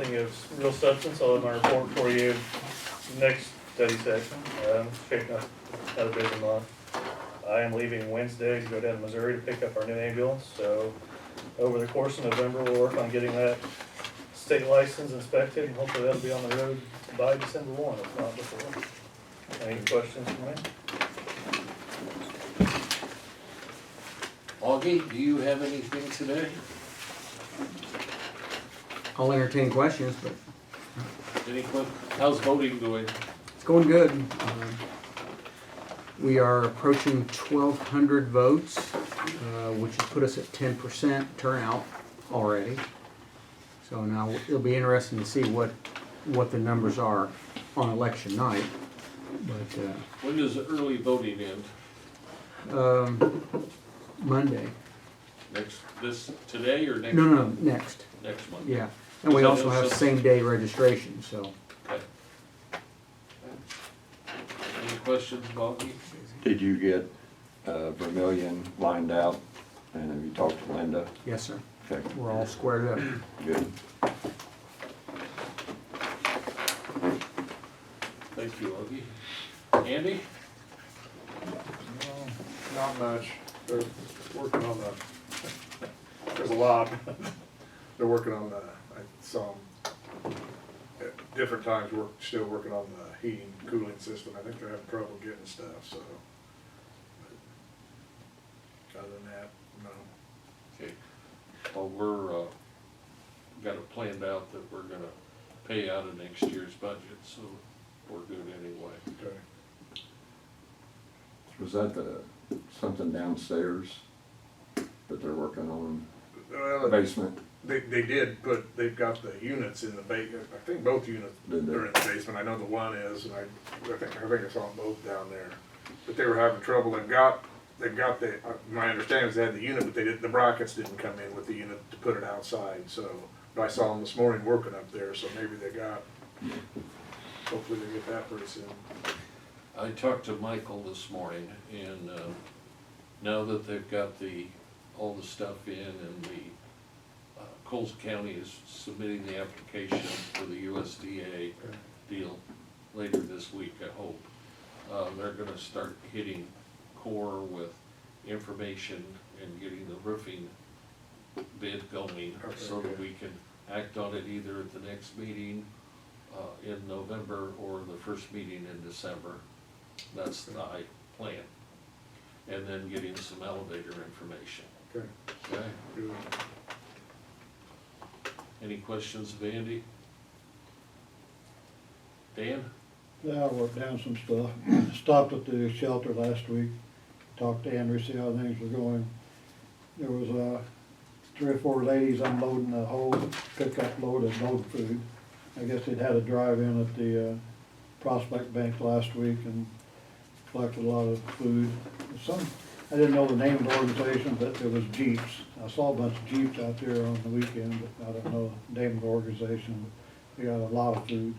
anything of real substance, I'll have my report for you next study session. Shaping up another busy month. I am leaving Wednesday to go down to Missouri to pick up our new ambulance, so over the course of November, we'll work on getting that state license inspected, and hopefully that'll be on the road by December 1, if not before. Any questions for me? Augie, do you have anything today? I'll entertain questions, but How's voting going? it's going good. We are approaching 1,200 votes, which has put us at 10% turnout already. So now it'll be interesting to see what the numbers are on election night. But When does the early voting end? Monday. Today or next? No, next. Next month. Yeah, and we Is that also have also- same-day registration. So Okay. Any questions, Augie? Did you get Vermillion lined out, and have you talked to Linda? yes, sir. Okay, We're all squared up. good. Thank you, Augie. Andy? No, not much. They're working on there's a lot. They're working on I saw them at different times, still working on the heating, cooling system. I think they're having trouble getting stuff, so. But other than that, no. Okay. Well, we're, got it planned out that we're gonna pay out of next year's budget, so we're good anyway. Okay. Was that something downstairs that they're working on, the Well, basement? they've got the units in the basement. I think both units Did they? are in the basement. I know the one is, and I think I saw them both down there. But they were having trouble. They've got my understanding is they had the unit, but the brackets didn't come in with the unit to put it outside, so. But I saw them this morning working up there, so maybe hopefully they get that pretty soon. I talked to Michael this morning, and now that they've got all the stuff in, and Coles County is submitting the application for the USDA deal later this week, I hope. They're gonna start hitting core with information and getting the roofing bid going, so that we can act on it either at the next meeting in November or the first meeting in December. That's the plan. And then getting some elevator information. Okay. Okay? Good. Any questions of Andy? Dan? Yeah, I worked down some stuff. Stopped at the shelter last week, talked to Andrew, see how things were going. There was 3 or 4 ladies unloading a whole pickup load of dog food. I guess they'd had a drive-in at the Prospect Bank last week and collected a lot of food. I didn't know the name of the organization, but it was Jeeps. I saw a bunch of Jeeps out there on the weekend, but I don't know the name of the organization. They got a lot of food.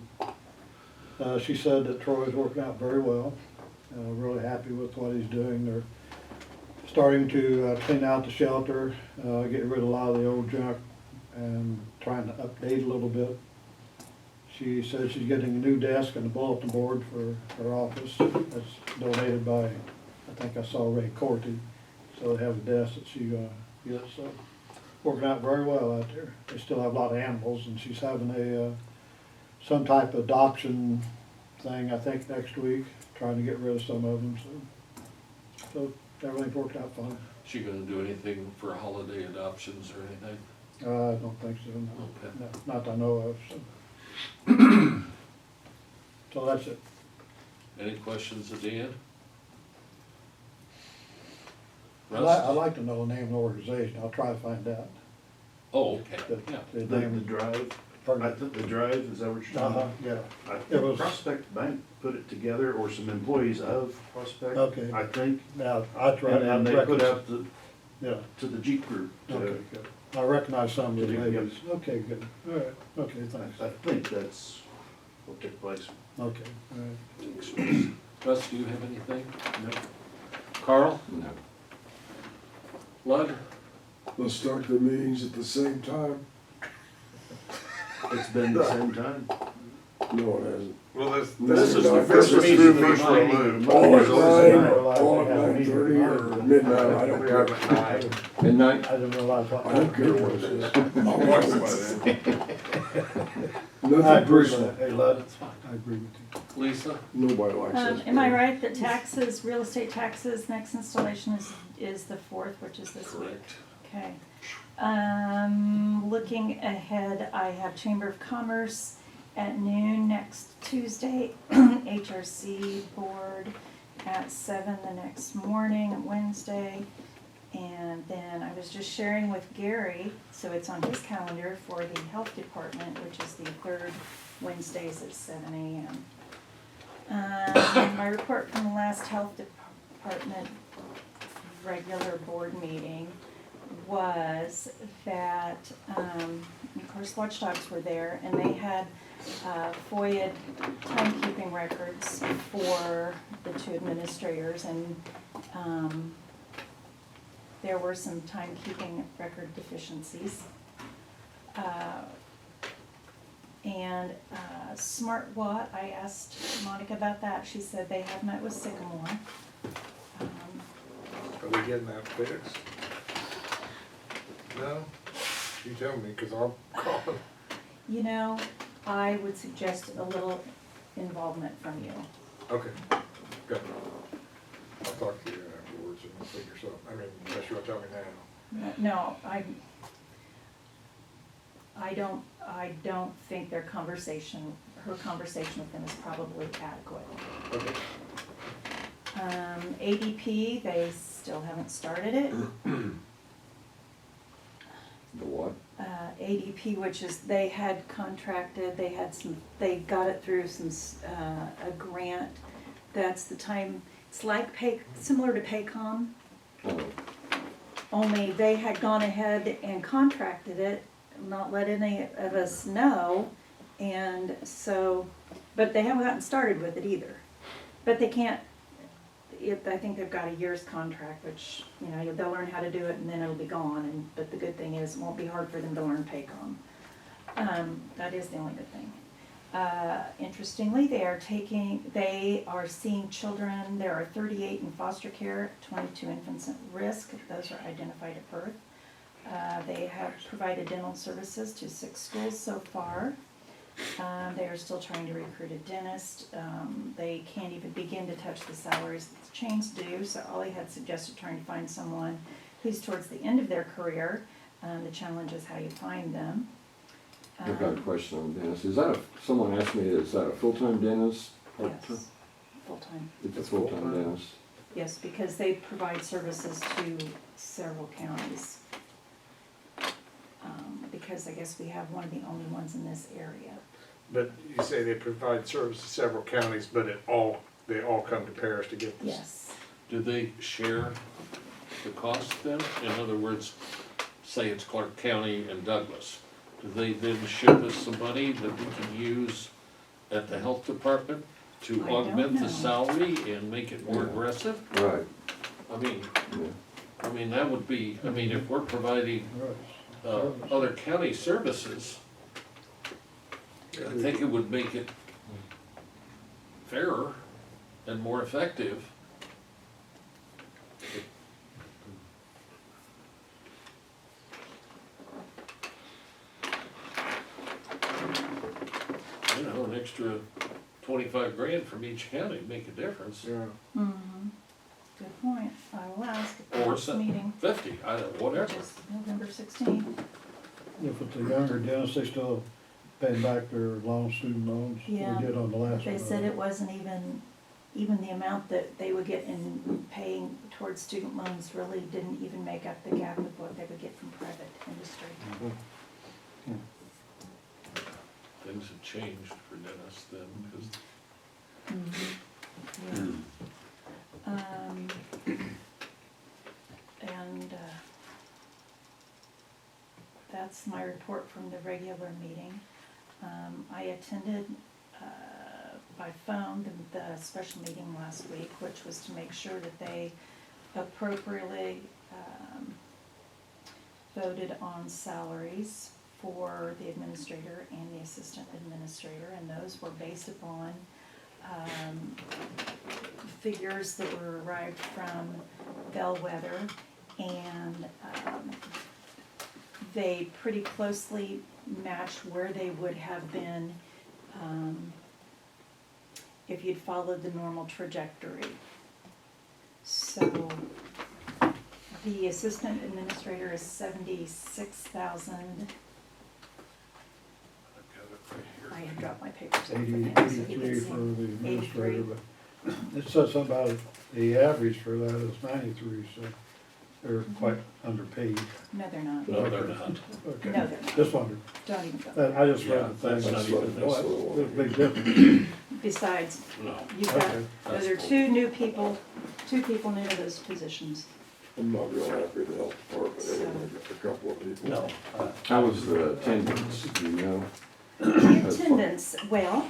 She said that Troy's working out very well. Really happy with what he's doing. They're starting to clean out the shelter, get rid of a lot of the old junk, and trying to update a little bit. She said she's getting a new desk and a bulletin board for her office. That's donated by, I think I saw Ray Corty. So they have a desk that she gets. So working out very well out there. They still have a lot of animals, and she's having some type of adoption thing, I think, next week, trying to get rid of some of them. So everything's worked out fine. She gonna do anything for holiday adoptions or anything? I don't think so, no. Okay. No, not that I know of, so. So that's it. Any questions of Dan? I'd Russ? like to know the name of the organization, I'll try to find out. Oh, okay, yeah. The The name. drive, Pardon? I think the drive, is that what you're talking Uh-huh, about? yeah. I It think was- Prospect Bank put it together, or some employees of Prospect. Okay. I think, Now, I tried. and they put out Yeah, to the Jeep group. okay, good. I recognize some of the Yep. ladies. Okay, good. All right, okay, thanks. I think that's what took place. Okay, all right. Russ, do you have anything? No. Carl? No. Lud? Let's start the meetings at the same time. It's been the same time. No, it hasn't. Well, This is the this first was meeting through we first might- remove. Oh, There's always a night. Oh, at 9:30 or midnight, I don't We have care. at 9. Midnight, I didn't realize what. I don't care what it is. I'll watch it by then. I Nothing agree with personal. that. Hey, Lud, I agree with you. Lisa? Nobody likes us. Am I right that taxes, real estate taxes, next installation is the 4th, which is this week? Correct. Okay. Looking ahead, I have Chamber of Commerce at noon next Tuesday, HRC board at 7 the next morning, Wednesday. And then I was just sharing with Gary, so it's on his calendar for the health department, which is the 3rd Wednesdays at 7 a.m. My report from the last health department regular board meeting was that, of course, watchdogs were there, and they had FOIA timekeeping records for the 2 administrators, and there were some timekeeping record deficiencies. And Smart Watt, I asked Monica about that. She said they have met with Sycamore. Are they getting that fixed? No? You tell me, cause I'll call them. You know, I would suggest a little involvement from you. Okay, good. I'll talk to you afterwards and we'll figure something, I mean, unless you wanna tell me now. No, I don't think her conversation with them is probably adequate. Okay. ADP, they still haven't started it. The what? ADP, which is, they had contracted, they got it through a grant. That's the time, it's like similar to Paycom, Oh, only they had gone ahead and contracted it, not let any of us know. And so, but they haven't gotten started with it either. But they can't, I think they've got a year's contract, which, you know, they'll learn how to do it and then it'll be gone. But the good thing is, it won't be hard for them to learn Paycom. That is the only good thing. Interestingly, they are seeing children, there are 38 in foster care, 22 infants at risk, those are identified at birth. They have provided dental services to 6 schools so far. They are still trying to recruit a dentist. They can't even begin to touch the salaries that the chains do, so Ollie had suggested trying to find someone who's towards the end of their career. The challenge is how you find them. I've got a question on dentist. Someone asked me, is that a full-time dentist? Part-time? Yes, full-time. It's a It's full-time full-time? dentist. Yes, because they provide services to several counties. Because I guess we have one of the only ones in this area. But you say they provide service to several counties, but they all come to Paris to get this? Yes. Do they share the cost then? In other words, say it's Clark County and Douglas. Do they then ship us some money that we can use at the health department to I don't augment the know. salary and make it more Yeah. aggressive? Right, I mean, that would be, if we're providing other county services, I think it would make it fairer and more effective. You know, an extra 25 grand from each county would make a difference. Yeah. Mm-hmm. Good point. I will ask at the Or next meeting, 50, whatever. which is November 16th. If it's a younger dentist, they still paying back their long student loans. Yeah. We did on the last one. They said it wasn't even the amount that they would get in paying towards student loans really didn't even make up the gap of what they would get from private industry. Things have changed for dentists then, because Mhm. Yeah. And that's my report from the regular meeting. I attended by phone the special meeting last week, which was to make sure that they appropriately voted on salaries for the administrator and the assistant administrator, and those were based upon figures that were arrived from Bellwether, and they pretty closely matched where they would have been if you'd followed the normal trajectory. So the assistant administrator is 76,000. I've got it right I here. had dropped my papers off for 80, him, so he 83 could for see. the administrator, 83. but it says something about the average for that is 93, so they're quite underpaid. No, they're not. No, they're not. Okay. No, they're not. Just wondered. Don't even go. I just Yeah, read the thing. that's not That's even- what- oh, there's a big difference. Besides, No. you've got, Okay. those are two new people new to those positions. I'm not real happy with the health department, anyway, just a couple of people. No, How was the attendance, do you know, The attendance, well,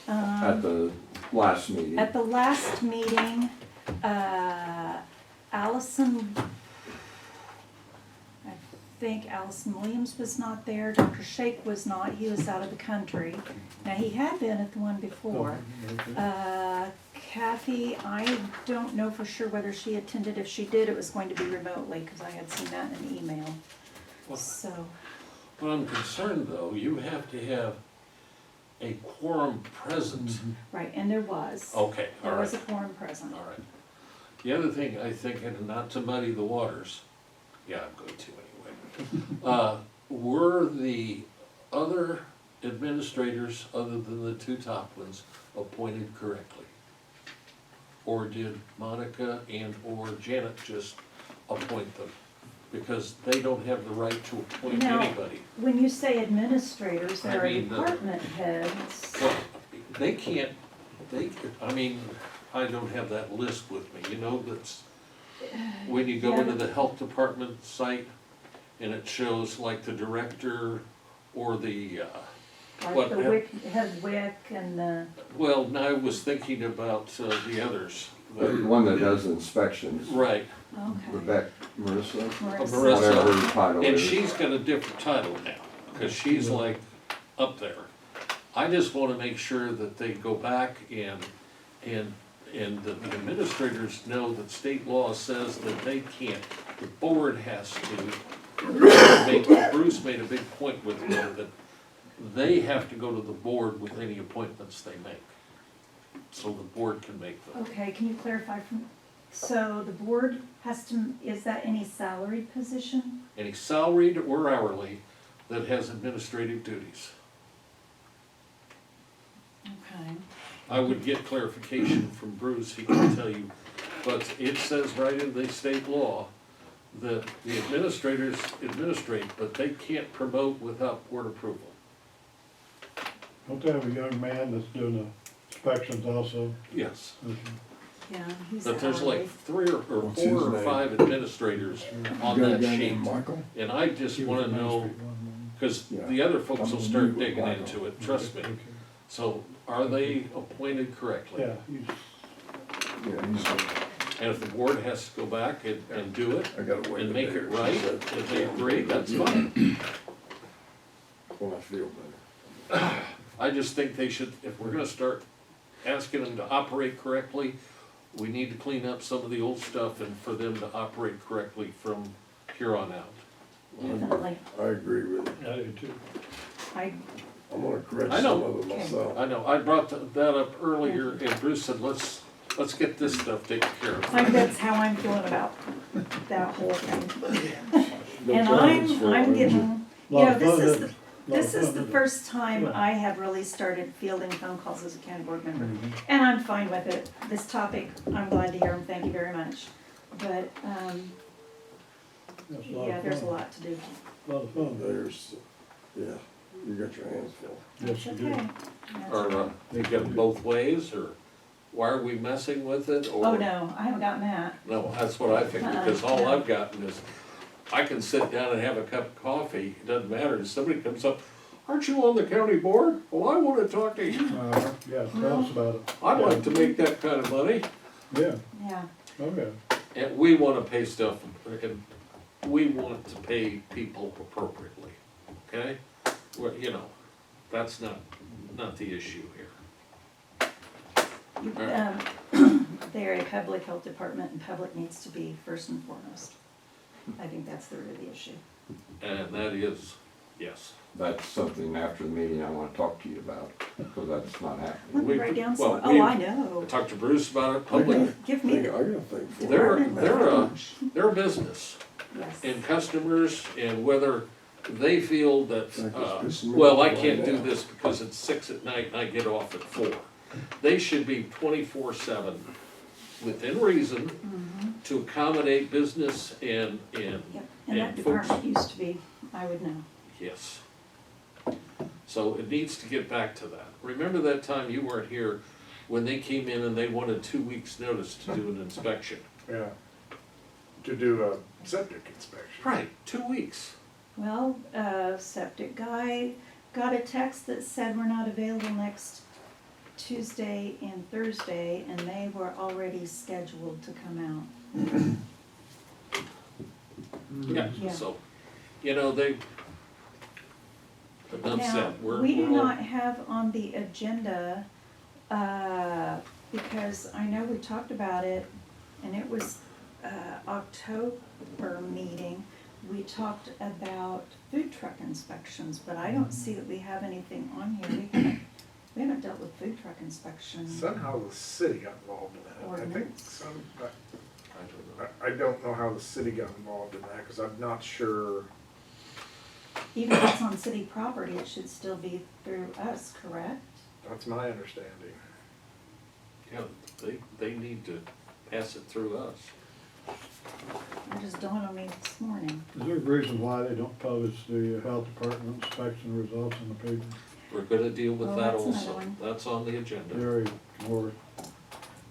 at the last meeting? at the last meeting, Allison, I think Allison Williams was not there, Dr. Shake was not, he was out of the country. Now, he had been at the one before. Kathy, I don't know for sure whether she attended. If she did, it was going to be remotely, because I had seen that in an email. Well, So, Well, I'm concerned though, you have to have a quorum present. right, and there was. Okay, all There was right, a quorum present. all right. The other thing, I think, and not to muddy the waters, yeah, I'm going to anyway. Were the other administrators, other than the two top ones, appointed correctly? Or did Monica and or Janet just appoint them? Because they don't have the right to appoint Now- anybody. When you say administrators, I there are mean, department heads. Well, they can't, I mean, I don't have that list with me, you know, that's, when you go into the health department site, and it shows like the director or the, Like what the hap- head WIC and the, well, now I was thinking about the others. The one that does inspections, Right, okay. Marissa, Marissa. whatever her title and is. she's got a different title now, cause she's like up there. I just wanna make sure that they go back and that the administrators know that state law says that they can't, the board has to Bruce made a big point with me that they have to go to the board with any appointments they make. So the board can make them. Okay, can you clarify from, so the board has to, is that any salaried position? Any salaried or hourly that has administrative duties. Okay. I would get clarification from Bruce, he can tell you, but it says right in the state law that the administrators administrate, but they can't promote without board approval. Don't they have a young man that's doing the inspections also? Yes, Yeah, he's but there's hourly. like three or What's four his or name? five administrators on that sheet. Michael? And I just wanna know, cause the other folks will start digging into it, trust me. So are they appointed correctly? Yeah, he's, Yeah, he's, And if the board has to go back and do it, I gotta wait. and make it right, if they agree, that's fine. When I feel better. I just think they should, if we're gonna start asking them to operate correctly, we need to clean up some of the old stuff and for them to operate correctly from here on out. Definitely. I agree with you. I do too. I'm gonna correct I know. some of it myself. I know, I brought that up earlier and Bruce said, let's get this stuff taken care of. I think that's how I'm feeling about that whole thing. No And challenge for I'm them. getting, you Lot know, of this fun, is, isn't it? this Lot is of the fun, first time Yeah. I have really started fielding phone calls as a county board member. Mhm. And I'm fine with it. This topic, I'm glad to hear them, thank you very much. But, That's a lot yeah, of there's a fun. lot to do. Lot of fun. There's, yeah, you got your hands full. Yes, you do. Okay. That's Or, okay. you get them both ways, or why are we messing with it, or? Oh, no, I haven't gotten that. No, that's what I figured, because all I've gotten is, I can sit down and have a cup of coffee, it doesn't matter, if somebody comes up, aren't you on the county board? Well, I wanna talk to you, Yeah, tell us about it. I'd like to make that kind of money, Yeah, Yeah, okay. and we wanna pay stuff, and we want to pay people appropriately. okay? Well, you know, that's not the issue here. You- They're a public health department and public needs to be first and foremost. I think that's the root of the issue. And that is, yes. That's something after the meeting I wanna talk to you about, because that's not happening. Let me We- write down well, some, we- oh, I know. I talked to Bruce about it, public, Give me the, gotta think for it. they're a business. yes. And customers, and whether they feel that, Like this pissing me well, I off can't right do now. this because it's 6 at night and I get off at 4. They should be 24/7, within reason, to accommodate business and, Yep, and that and folks- department used to be, I would know. yes. So it needs to get back to that. Remember that time you weren't here when they came in and they wanted 2 weeks' notice to do an inspection? Yeah. To do a septic inspection. Right, 2 weeks. Well, septic guy got a text that said we're not available next Tuesday and Thursday, and they were already scheduled to come out. Yeah, Yeah. so, you know, they, enough Now, said, we do we're all- not have on the agenda, because I know we talked about it, and it was, October meeting. We talked about food truck inspections, but I don't see that we have anything on here. We haven't dealt with food truck inspections. Somehow the city got involved in that. I think Ordinance. some, I don't know. I don't know how the city got involved in that, because I'm not sure. Even if it's on city property, it should still be through us, correct? That's my understanding. Yeah, they need to pass it through us. It just dawned on me this morning. Is there a reason why they don't publish the health department inspection results in the paper? We're gonna deal with Well, that that's another also. one. That's on the agenda. Gary Moore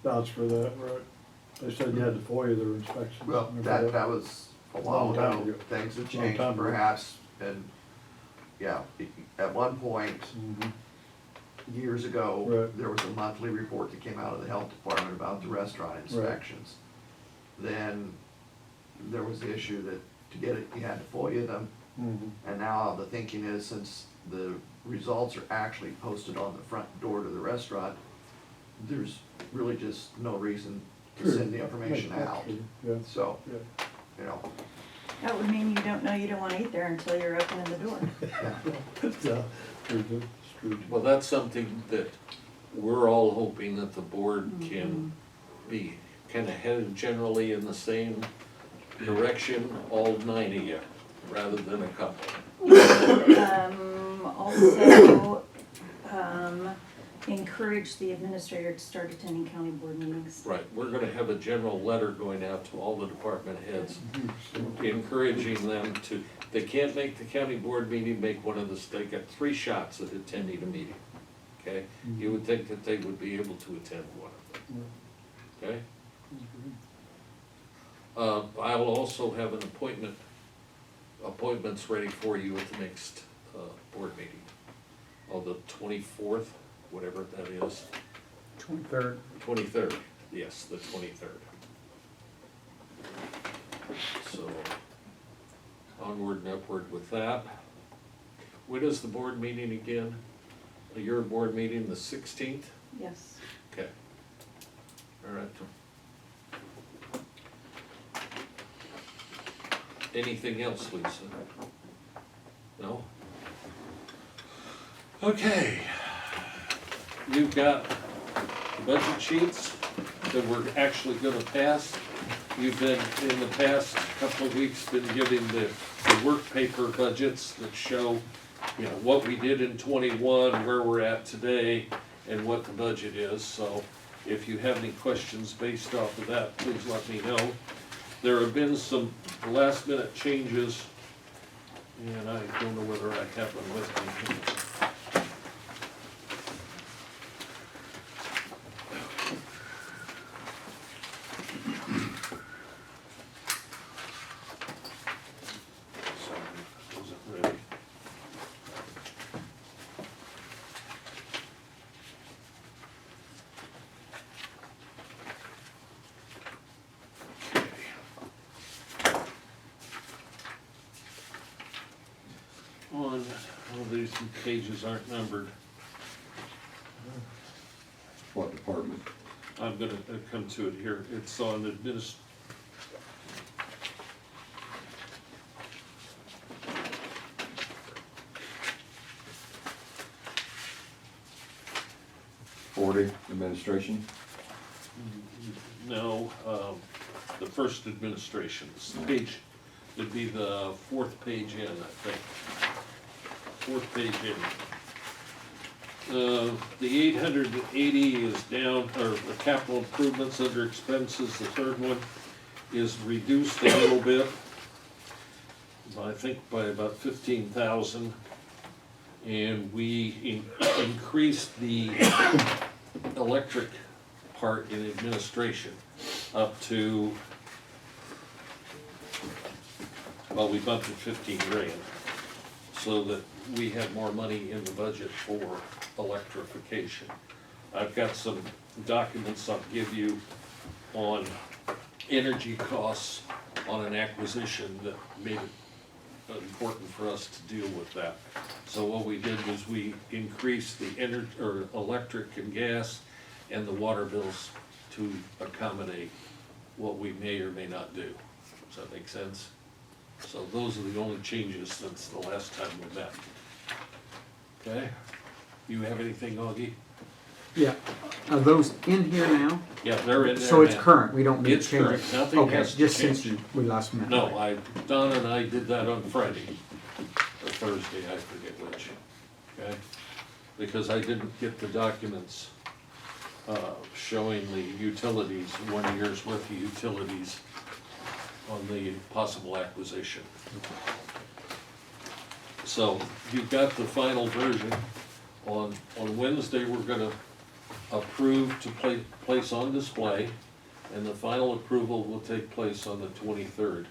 vouched for that, right? They said you had to FOIA their inspection. Well, that was a while Long time ago, ago. things have Long changed time ago. perhaps, and, yeah, at one point, Mhm. years ago, Right. there was a monthly report that came out of the health department about the restaurant inspections. Then there was the issue that to get it, you had to FOIA them, Mhm. and now the thinking is since the results are actually posted on the front door to the restaurant, there's really just no reason to send the information That's out. true, Yeah, So, yeah. you know, That would mean you don't know you don't wanna eat there until you're opening the door. yeah. Yeah, pretty good. It's true. Well, that's something that we're all hoping that the board can be kinda headed generally in the same direction, all 9 of you, rather than a couple. Also, encourage the administrator to start attending county board meetings. Right, we're gonna have a general letter going out to all the department heads, encouraging them to, they can't make the county board meeting, make one of the, they got 3 shots at attending a meeting, okay? You would think that they would be able to attend one of them, okay? I'll also have an appointments ready for you at the next, board meeting, on the 24th, whatever that is. 23rd. 23rd, yes, the 23rd. So, onward and upward with that. When is the board meeting again? Your board meeting, the 16th? Yes. Okay. All right. Anything else, Lisa? No? Okay. You've got the budget sheets that we're actually gonna pass. You've been, in the past couple of weeks, been giving the work paper budgets that show, you know, what we did in '21, where we're at today, and what the budget is. So if you have any questions based off of that, please let me know. There have been some last minute changes, and I don't know whether I have them with me. Sorry, I wasn't ready. On pages aren't numbered. What department? I'm gonna come to it here. It's on Administration? No, the first administration, this page, it'd be the fourth page in, I think. Fourth page in. The 880 is down, or the capital improvements under expenses, the third one, is reduced a little bit. I think by about 15,000. And we increased the electric part in administration up to, well, we bumped it 15 grand, so that we have more money in the budget for electrification. I've got some documents I'll give you on energy costs on an acquisition that made it important for us to deal with that. So what we did was we increased the electric and gas and the water bills to accommodate what we may or may not do. Does that make sense? So those are the only changes since the last time we met. Okay? You have anything, Augie? Yeah, are those in here now? Yeah, they're in there So it's now. current, we don't need to It's change current. it? Nothing Okay, has to just change. since we last met. No, Donna and I did that on Friday, or Thursday, I forget which, okay? Because I didn't get the documents, showing the utilities, 1 year's worth of utilities on the possible acquisition. So, you've got the final version. On Wednesday, we're gonna approve to place on display, and the final approval will take place on the 23rd.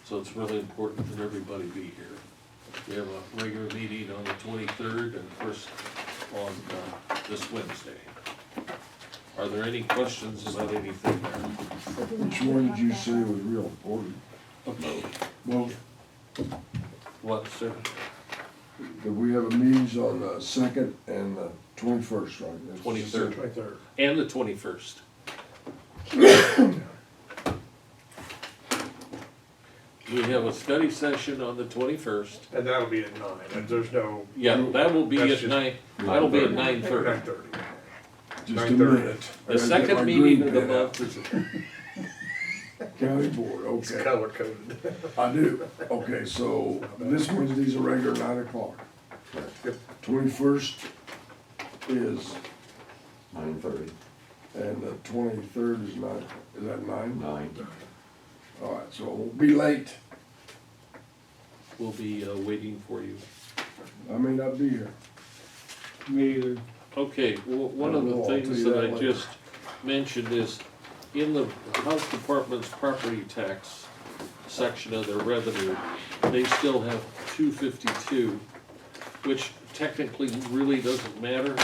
So it's really important that everybody be here. We have a regular meeting on the 23rd and first on this Wednesday. Are there any questions about anything there? Which one did you say was real important? Well, What, sir? that we have a meetings on the 2nd and the 21st, right? That's 23rd. 23rd. And the 21st. We have a study session on the 21st. And that'll be at 9, and there's no. Yeah, that will be That's at just- 9, that'll be at 9:30. 9:30. Just a 9:30. minute. The second meeting of the month is, County board, It's okay. color coded. I do. Okay, so this Wednesday's a regular 9 o'clock. Yep. 21st is, 9:30. and the 23rd is 9, is that 9? 9. All right, so it won't be late. we'll be waiting for you. I may not be here. Me either. Okay, well, one of the I'll tell things you that that I later. just mentioned is, in the House Department's property tax section of their revenue, they still have 252, which technically really doesn't matter,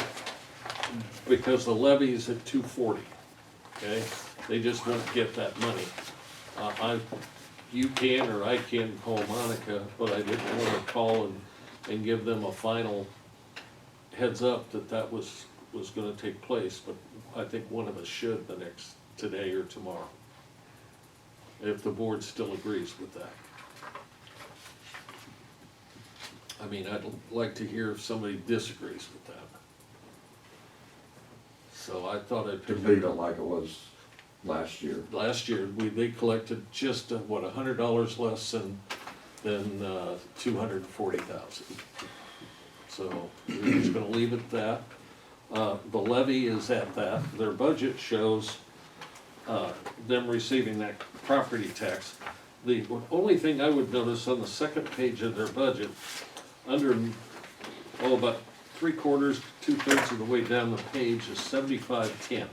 because the levy is at 240, okay? They just won't get that money. You can, or I can call Monica, but I didn't wanna call and give them a final heads up that that was gonna take place, but I think one of us should today or tomorrow. If the board still agrees with that. I mean, I'd like to hear if somebody disagrees with that. So I thought I'd To pick leave it it up. like it was last year. Last year, they collected just, what, $100 less than 240,000. So we're just gonna leave it at that. The levy is at that. Their budget shows them receiving that property tax. The only thing I would notice on the second page of their budget, under, about 3/4, 2/3 of the way down the page is 7510.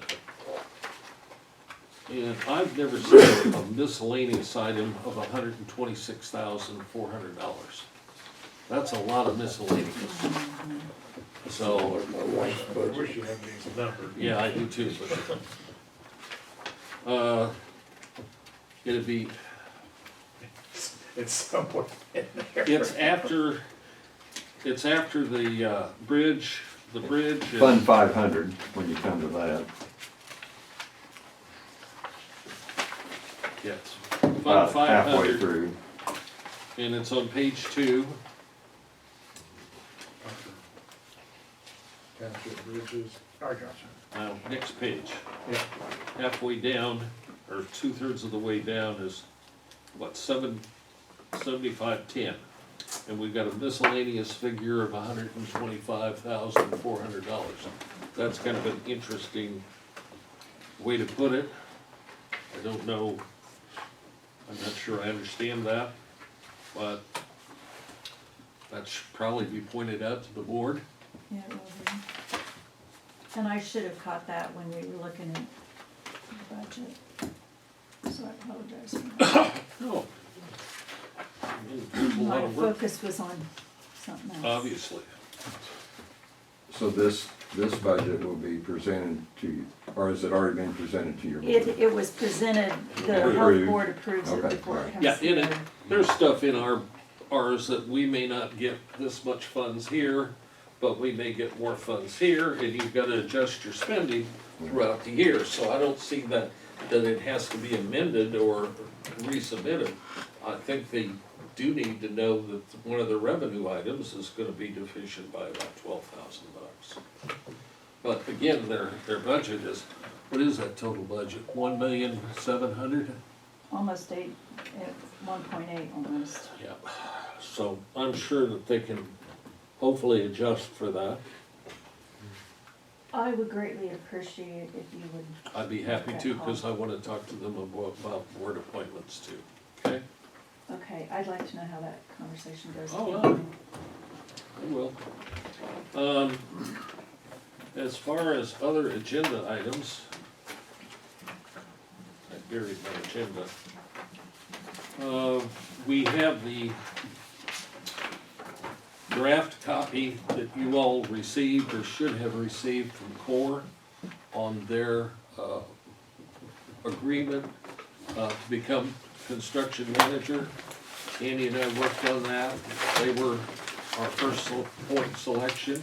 And I've never seen a miscellaneous item of $126,400. That's a lot of miscellaneous. So, Like my wife's I budget. wish you had these numbered. yeah, I do too, but, it'd be, It's somewhere in there. it's after it's after the bridge, and- Fund 500, when you come to that. Yes. About Fund halfway 500, through. and it's on page 2. Township bridges, I gotcha. Now, next page. Yeah. Halfway down, or 2/3 of the way down is, what, 7510. And we've got a miscellaneous figure of $125,400. That's kind of an interesting way to put it. I don't know, I'm not sure I understand that, but that should probably be pointed out to the board. Yeah, it will be. And I should have caught that when we were looking at the budget. So I apologize for that. Oh. There's a lot My of work, focus was on something else. obviously. So this budget will be presented to you, or has it already been presented to your board? It was presented, the health Approved. board approves it Okay, before it alright. comes Yeah, to in it, the. there's stuff in ours that we may not get this much funds here, but we may get more funds here, and you've gotta adjust your spending throughout the year, so I don't see that it has to be amended or resubmitted. I think they do need to know that one of the revenue items is gonna be deficient by about $12,000. But again, their budget is, what is that total budget? 1,700,000? Almost 1.8 almost. Yeah, so I'm sure that they can hopefully adjust for that. I would greatly appreciate if you would, I'd be happy to, because I wanna talk to them about board appointments too, okay? okay, I'd like to know how that conversation goes. Oh, well. I will. As far as other agenda items, I buried my agenda. We have the draft copy that you all received or should have received from CORE on their agreement to become construction manager. Andy and I worked on that. They were our first point selection,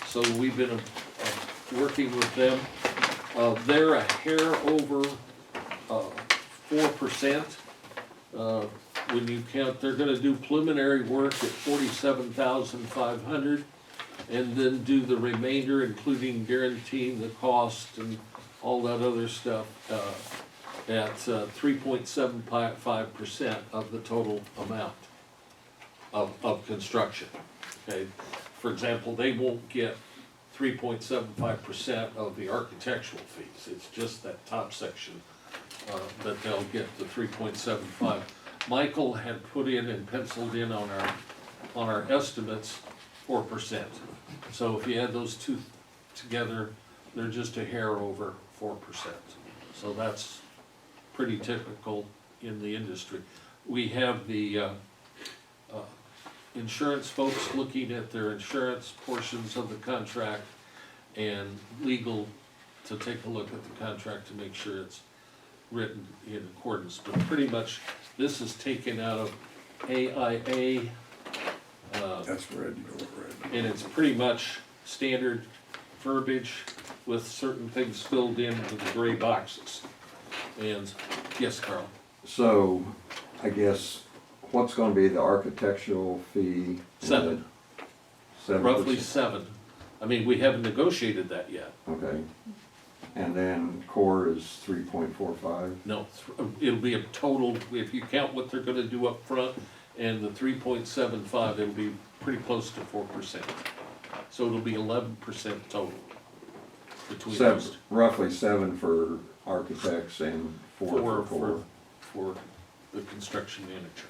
so we've been working with them. They're a hair over 4%. When you count, they're gonna do preliminary work at 47,500, and then do the remainder, including guaranteeing the cost and all that other stuff, at 3.75% of the total amount of construction. Okay, for example, they won't get 3.75% of the architectural fees. It's just that top section that they'll get the 3.75. Michael had put in and penciled in on our estimates 4%. So if you add those two together, they're just a hair over 4%. So that's pretty typical in the industry. We have the insurance folks looking at their insurance portions of the contract, and legal to take a look at the contract to make sure it's written in accordance. But pretty much, this is taken out of AIA, That's red, you know, red. and it's pretty much standard verbiage with certain things filled in with the gray boxes. And, yes, Carl? So, I guess, what's gonna be the architectural fee? 7. 7%? Roughly 7. I mean, we haven't negotiated that yet. Okay. And then core is 3.45? No, it'll be a total, if you count what they're gonna do up front and the 3.75, it'll be pretty close to 4%. So it'll be 11% total between those. Roughly 7 for architects and 4 for core. For the construction manager.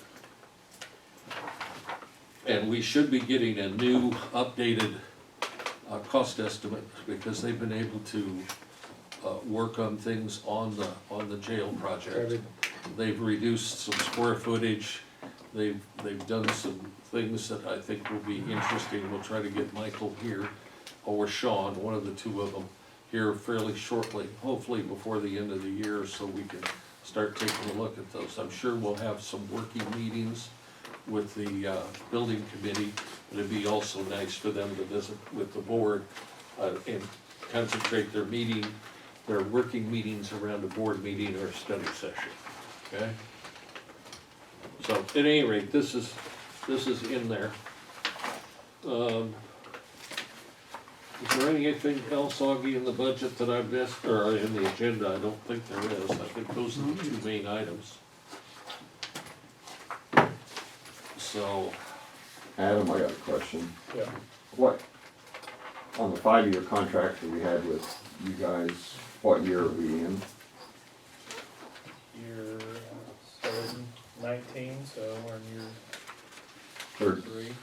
And we should be getting a new updated cost estimate, because they've been able to work on things on the jail project. They've reduced some square footage, they've done some things that I think will be interesting. We'll try to get Michael here, or Sean, one of the two of them, here fairly shortly, hopefully before the end of the year, so we can start taking a look at those. I'm sure we'll have some working meetings with the building committee. It'd be also nice for them to visit with the board and concentrate their working meetings around a board meeting or a study session, okay? So at any rate, this is in there. Is there anything else, Augie, in the budget that I've missed, or in the agenda? I don't think there is. I think those are the two main items. So, Adam, I got a question. Yeah. What, on the 5-year contract that we had with you guys, what year are we in? Year 19, so we're in year Third, 3.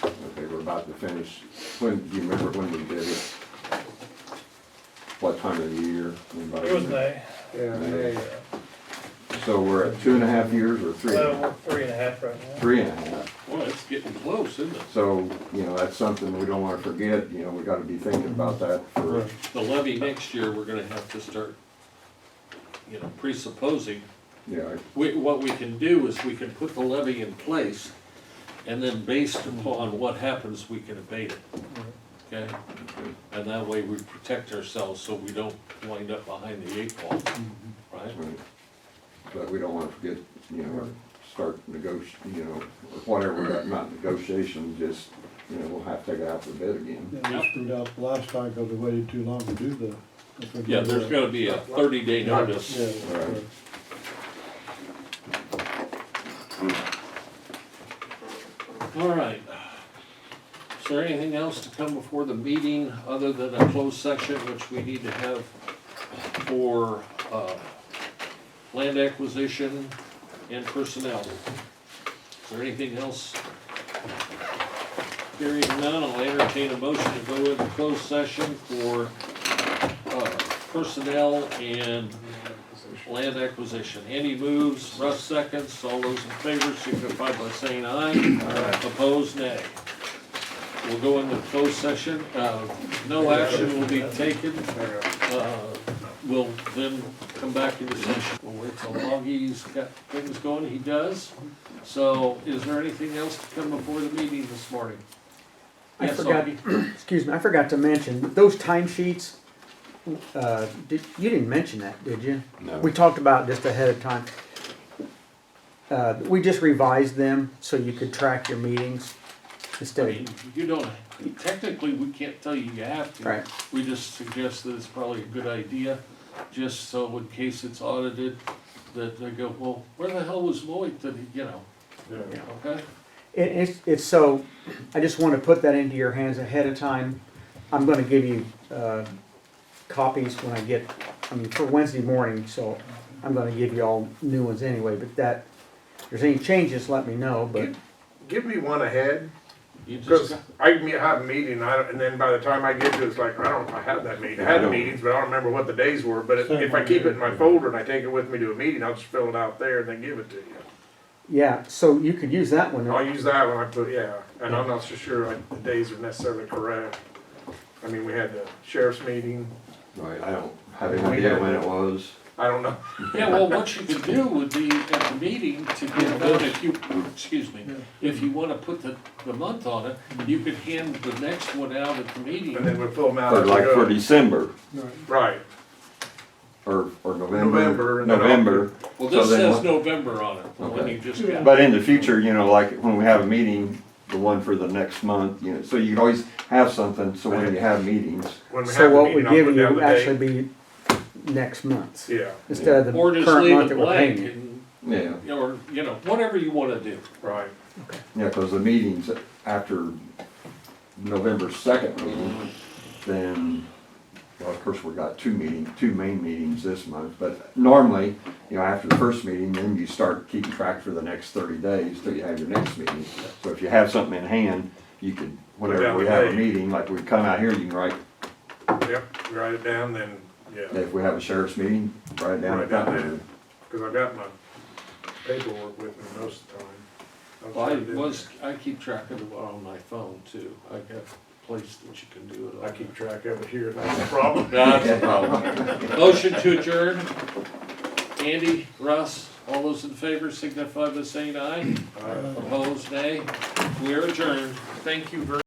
okay, we're about to finish. When, do you remember when we did it? What time of the year? Anybody It was remember? May. Yeah, May. hey, So we're at 2.5 years or 3.5? Well, we're 3.5 right now. 3.5. well, it's getting close, isn't it? So, you know, that's something we don't wanna forget, you know, we gotta be thinking about that for, The levy next year, we're gonna have to start, presupposing. yeah, What we can do is we can put the levy in place, and then based upon what happens, we can abate it, okay? And that way we protect ourselves so we don't wind up behind the 8 ball, right? right. But we don't wanna forget, you know, start you know, or whatever, not negotiations, just, you know, we'll have to take it out for bid again. Yeah, we screwed out the last time because we waited too long to do the. Yeah, there's gonna be a 30-day notice. Yeah, Right. right. All right. Is there anything else to come before the meeting other than a closed session, which we need to have for land acquisition and personnel? Is there anything else? Hearing none, I'll entertain a motion to go into closed session for personnel and land acquisition. Andy moves, Russ seconds, all those in favor signify by saying aye. Opposed, nay. We'll go into closed session, no action will be taken. We'll then come back into session. We'll wait till Augie's got things going, he does. So is there anything else to come before the meeting this morning? I Yes, forgot, Augie? excuse me, I forgot to mention, those timesheets, you didn't mention that, did you? No. We talked about it just ahead of time. We just revised them so you could track your meetings I instead mean, you don't, technically, we can't tell you you have to. Right. We just suggest that it's probably a good idea, just so in case it's audited, that they go, well, where the hell was Lloyd that, okay? It's so, I just want to put that into your hands ahead of time. I'm gonna give you, copies when I get, for Wednesday morning, so I'm gonna give you all new ones anyway, but that, if there's any changes, let me know, but. give me one ahead, You just, because I can have a meeting, and then by the time I get to it, it's like, I don't know if I had that meeting. I had meetings, but I don't remember what the days were, but if I keep it in my folder and I take it with me to a meeting, I'll just fill it out there and then give it to you. Yeah, so you could use that one. I'll use that when I put, yeah, and I'm not so sure like the days are necessarily correct. I mean, we had the sheriff's meeting, Right, I don't have any idea when it was. I don't know. yeah, well, what you could do would be at the meeting to get down, if you, excuse me, if you wanna put the month on it, you could hand the next one out at the meeting. And then we'll fill them out. Or as we like go. for December, Right, or November. November, and then November. Well, So this then says November on it, the one Okay. you just got. But in the future, you know, like when we have a meeting, the one for the next month, you know, so you can always have something, so when you have meetings. when we have So the what meeting, we're I'll put giving down you the actually date. be next month's, Yeah, instead of the Or just current leave month it that we're blank paying you. and, Yeah, or, whatever you wanna do. right. yeah, cause the meetings after November 2nd meeting, then, well, of course, we got two main meetings this month, but normally, you know, after the first meeting, then you start keeping track for the next 30 days till you have your next meeting. So if you have something in hand, you could, whenever down we the have a date. meeting, like we come out here, you can write, Yep, write it down, then, yeah, if we have a sheriff's meeting, write it down Write at it that down time. because I've got my paperwork with me most of the time. I'll Well, try to do I keep track of it on my phone too. I got a place that you can do it that. on. I keep track of it here, that's the problem. That's a problem. Motion to adjourn, Andy, Russ, all those in favor signify by saying aye. Opposed, nay. We are adjourned. Thank you very